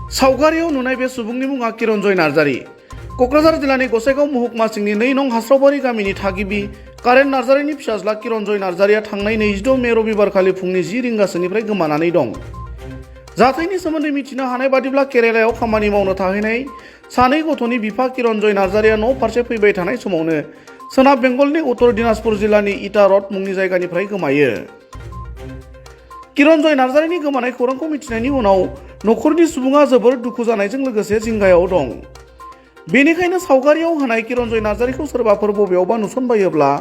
सावगारियाव नुनाय बे सुबुंनि मुङा किरन्जय नार्जारी। क'क्राझार जिल्लानि गसाइगाव महकुमा सिंनि 2 नं हास्रावबारि गामिनि थागिबि कारेन नार्जारीनि फिसाज्ला किरन्जय नार्जारीया थांनाय 26 मे रबिबारखालि फुंनि 10 रिंगासोनिफ्राय गोमानानै दं। जाथायनि सोमोन्दै मिथिनो हानाय बादिब्ला केरालायाव खामानि मावनो थाहैनाय सानै गथ'नि बिफा किरन्जय नार्जारीया न' फारसे फैबाय थानाय समावनो सोनाब बेंगलनि उत्तर दिनाजपुर जिल्लानि इटा रड मुंनि जायगानिफ्राय गोमायो। किरन्जय नार्जारीनि गोमानाय खौरांखौ मिथिनायनि उनाव नखरनि सुबुङा जोबोर दुखु जानायजों लोगोसे जिंगायाव दं। बेनिखायनो सावगारियाव होनाय किरन्जय नार्जारीखौ सोरबाफोर बबेयावबा नुसनबायोब्ला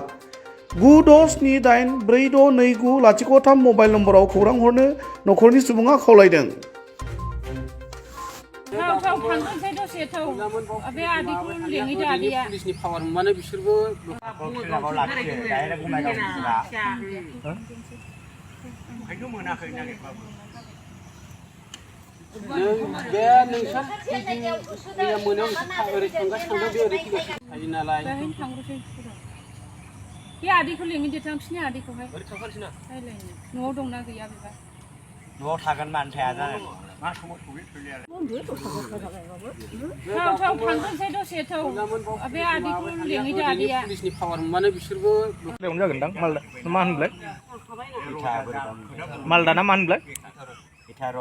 9678426003 मबाइल नम्बराव खौरां हरनो नखरनि सुबुङा खावलायदों। बे आदैखौ लिंहैदो थांसिनि आदैखौहाय न'आव दंना गैया बेबा न'आव थागोन मानो थाया जानो मा समाव थांगोनसै दसे थौ बे आदैखौ लिंहैदो आदैया पुलिसनि पावार मोनबानो बिसोरबो बेयावनो जागोनदां मालदा मा होनब्लाय मालदा ना मा होनब्लाय इटार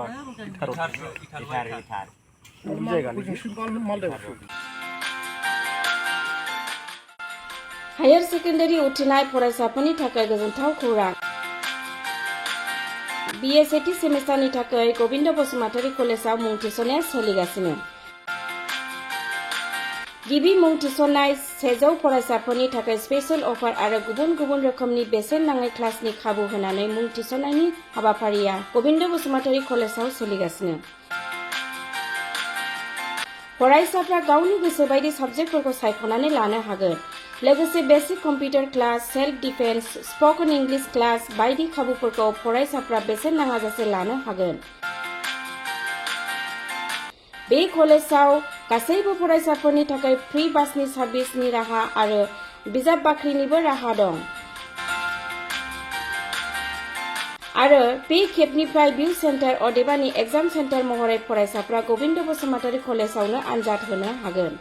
हायर सेकेन्डारि उथ्रिनाय फरायसाफोरनि थाखाय गोजोनथाव खौरां। BA सेथि सेमिस्टारनि थाखाय गबिन्द बसुमतारी कलेजाव मुं थिसननाया सोलिगासिनो। गिबि मुं थिसननाय 100 फरायसाफोरनि थाखाय स्पेशल अफार आरो गुबुन गुबुन रोखोमनि बेसेन नाङै क्लासनि खाबु होनानै मुं थिसननायनि हाबाफारिया गबिन्द बसुमतारी कलेजाव सोलिगासिनो। फरायसाफ्रा गावनि गोसो बायदि साबजेक्टफोरखौ सायख'नानै लानो हागोन। लोगोसे basic computer class, self defence, spoken English class बायदि खाबुफोरखौ फरायसाफ्रा बेसेन नाङाजासे लानो हागोन। बे कलेजाव गासैबो फरायसाफोरनि थाखाय फ्रि बासनि सार्भिसनि राहा आरो बिजाब बाख्रिनिबो राहा दं। आरो बे खेबनिफ्राय भिउ सेन्टार अदेबानि एग्जाम सेन्टार महरै फरायसाफ्रा गबिन्द बसुमतारी कलेजावनो आनजाद होनो हागोन।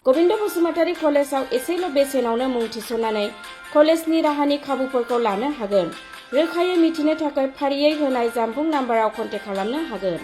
गबिन्द बसुमतारी कलेजाव एसेल' बेसेनावनो मुं थिसननानै कलेजनि राहानि खाबुफोरखौ लानो हागोन। रोखायै मिथिनो थाखाय फारियै होनाय जानबुं नाम्बाराव कन्टेक्ट खालामनो हागोन।